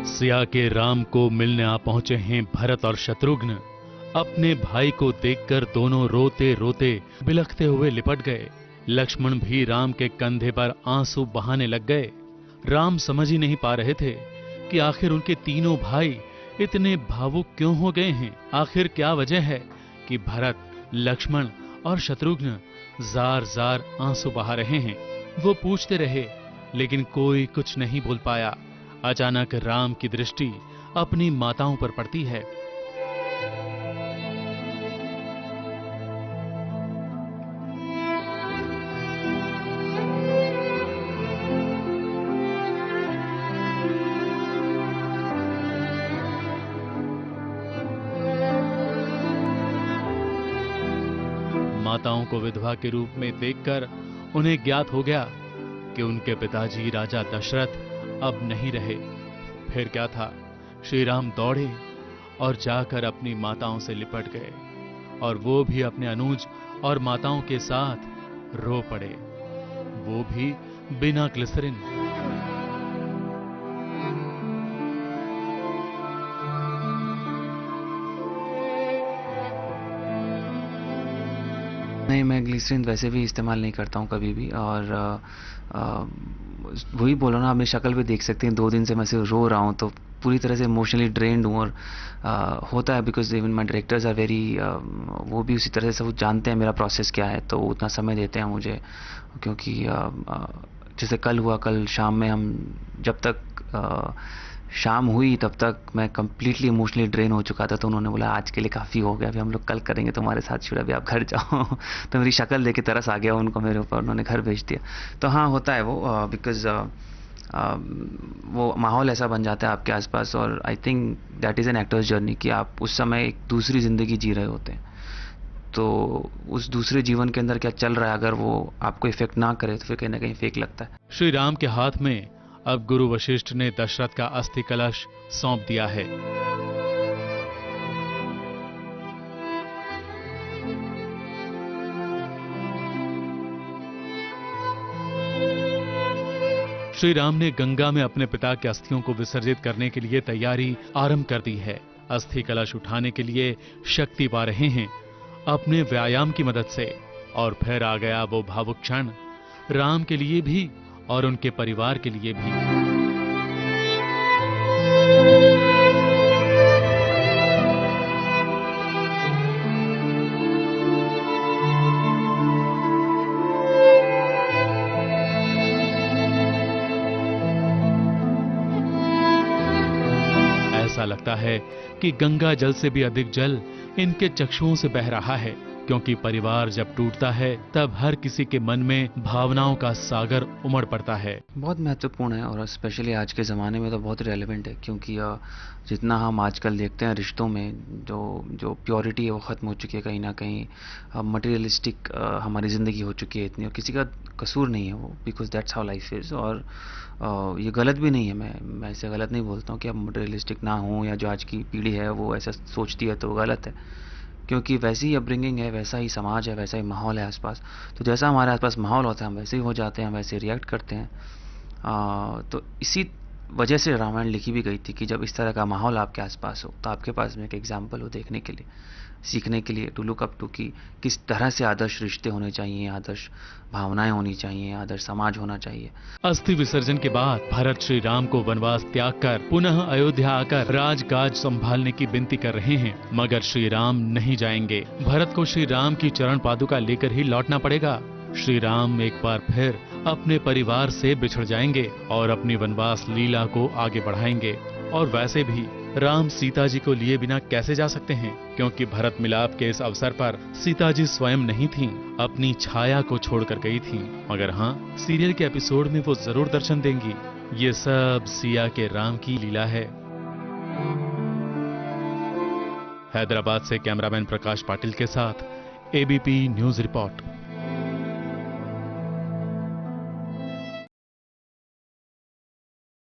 सिया के राम को मिलने आ पहुंचे हैं भरत और शत्रुघ्न। अपने भाई को देखकर दोनों रोते रोते बिलखते हुए लिपट गए। लक्ष्मण भी राम के कंधे पर आंसू बहाने लग गए। राम समझ ही नहीं पा रहे थे कि आखिर उनके तीनों भाई इतने भावुक क्यों हो गए हैं। आखिर क्या वजह है कि भरत, लक्ष्मण और शत्रुघ्न जार जार आंसू बहा रहे हैं। वो पूछते रहे लेकिन कोई कुछ नहीं बोल पाया। अचानक राम की दृष्टि अपनी माताओं पर पड़ती है। माताओं को विधवा के रूप में देखकर उन्हें ज्ञात हो गया कि उनके पिताजी राजा दशरथ अब नहीं रहे। फिर क्या था, श्री राम दौड़े और जाकर अपनी माताओं से लिपट गए और वो भी अपने अनुज और माताओं के साथ रो पड़े, वो भी बिना ग्लिसरिन। नहीं, मैं ग्लिसरीन वैसे भी इस्तेमाल नहीं करता हूँ कभी भी। और वही बोलो ना, आप मेरी शक्ल पे देख सकते हैं 2 दिन से मैं सिर्फ रो रहा हूँ, तो पूरी तरह से इमोशनली ड्रेन्ड हूँ। और होता है because even my directors are very, वो भी उसी तरह से वो जानते हैं मेरा प्रोसेस क्या है, तो उतना समय देते हैं मुझे। क्योंकि जैसे कल हुआ, कल शाम में हम जब तक शाम हुई तब तक मैं कंप्लीटली इमोशनली ड्रेन हो चुका था। तो उन्होंने बोला आज के लिए काफ़ी हो गया, अभी हम लोग कल करेंगे तुम्हारे साथ शूट, अभी आप घर जाओ। तो मेरी शक्ल देख के तरस आ गया उनको मेरे ऊपर, उन्होंने घर भेज दिया। तो हाँ, होता है वो, बिकॉज वो माहौल ऐसा बन जाता है आपके आसपास। और I think that is an actors journey कि आप उस समय एक दूसरी ज़िंदगी जी रहे होते हैं। तो उस दूसरे जीवन के अंदर क्या चल रहा है, अगर वो आपको इफेक्ट ना करे तो फिर कहीं ना कहीं फेक लगता है। श्री राम के हाथ में अब गुरु वशिष्ठ ने दशरथ का अस्थि कलश सौंप दिया है। श्री राम ने गंगा में अपने पिता के अस्थियों को विसर्जित करने के लिए तैयारी आरंभ कर दी है। अस्थि कलश उठाने के लिए शक्ति पा रहे हैं अपने व्यायाम की मदद से। और फिर आ गया वो भावुक क्षण, राम के लिए भी और उनके परिवार के लिए भी। ऐसा लगता है कि गंगा जल से भी अधिक जल इनके चक्षुओं से बह रहा है, क्योंकि परिवार जब टूटता है तब हर किसी के मन में भावनाओं का सागर उमड़ पड़ता है। बहुत महत्वपूर्ण है और स्पेशली आज के ज़माने में तो बहुत रेलेवेंट है। क्योंकि जितना हम आजकल देखते हैं रिश्तों में, जो प्योरिटी है वो ख़त्म हो चुकी है कहीं ना कहीं। मटेरियलिस्टिक हमारी ज़िंदगी हो चुकी है इतनी, और किसी का कसूर नहीं है वो, because that's how life is. और ये गलत भी नहीं है, मैं इसे गलत नहीं बोलता हूँ कि अब मटेरियलिस्टिक ना हो, या जो आज की पीढ़ी है वो ऐसा सोचती है तो गलत है। क्योंकि वैसी ही अपब्रिंगिंग है, वैसा ही समाज है, वैसा ही माहौल है आसपास। तो जैसा हमारे आसपास माहौल होता है हम वैसे ही हो जाते हैं, हम वैसे रिएक्ट करते हैं। तो इसी वजह से रामायण लिखी भी गई थी कि जब इस तरह का माहौल आपके आसपास हो तो आपके पास में एक एग्जाम्पल हो देखने के लिए, सीखने के लिए, टू लुक अप टू, कि किस तरह से आदर्श रिश्ते होने चाहिए, आदर्श भावनाएं होनी चाहिए, आदर्श समाज होना चाहिए। अस्थि विसर्जन के बाद भरत श्री राम को वनवास त्याग कर पुनः अयोध्या आकर राजकाज संभालने की विनती कर रहे हैं, मगर श्री राम नहीं जाएंगे। भरत को श्री राम की चरण पादुका लेकर ही लौटना पड़ेगा। श्री राम एक बार फिर अपने परिवार से बिछड़ जाएंगे और अपनी वनवास लीला को आगे बढ़ाएंगे। और वैसे भी राम सीता जी को लिए बिना कैसे जा सकते हैं, क्योंकि भरत मिलाप के इस अवसर पर सीता जी स्वयं नहीं थीं, अपनी छाया को छोड़कर गई थीं। मगर हाँ, सीरियल के एपिसोड में वो जरूर दर्शन देंगी। ये सब सिया के राम की लीला है। हैदराबाद से कैमरामैन प्रकाश पाटिल के साथ एबीपी न्यूज रिपोर्ट।